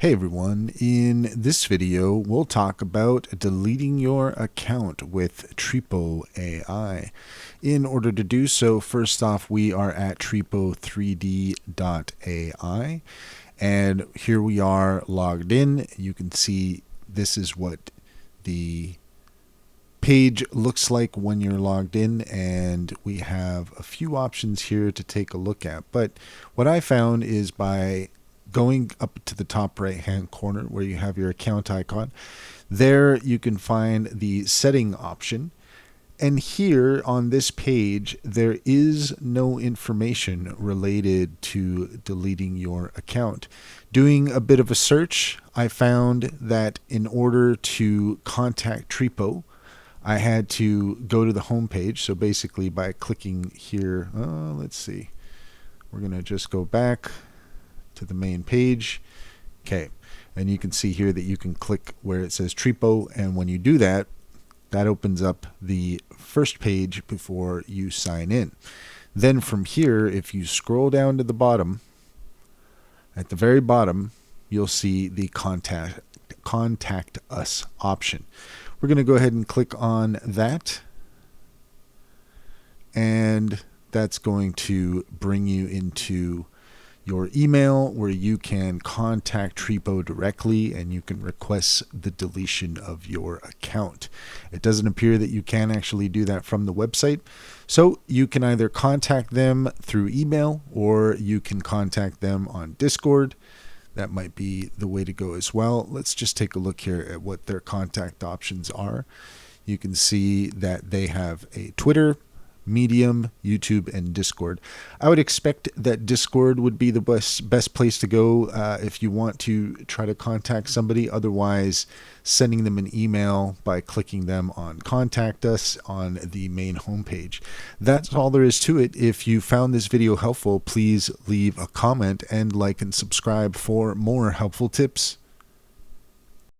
Hey everyone, in this video we'll talk about deleting your account with Tripo AI. In order to do so, first off we are at tripo3d.ai and here we are logged in. You can see this is what the page looks like when you're logged in, and we have a few options here to take a look at. But what I found is by going up to the top right hand corner where you have your account icon, there you can find the setting option. And here on this page, there is no information related to deleting your account. Doing a bit of a search, I found that in order to contact Tripo, I had to go to the home page. So basically by clicking here, let's see, we're going to just go back to the main page. Okay, and you can see here that you can click where it says Tripo, and when you do that, that opens up the first page before you sign in. Then from here, if you scroll down to the bottom, at the very bottom, you'll see the contact us option. We're going to go ahead and click on that, and that's going to bring you into your email where you can contact Tripo directly and you can request the deletion of your account. It doesn't appear that you can actually do that from the website, so you can either contact them through email or you can contact them on Discord. That might be the way to go as well. Let's just take a look here at what their contact options are. You can see that they have a Twitter, Medium, YouTube, and Discord. I would expect that Discord would be the best place to go if you want to try to contact somebody. Otherwise, sending them an email by clicking them on Contact Us on the main homepage. That's all there is to it. If you found this video helpful, please leave a comment and like and subscribe for more helpful tips.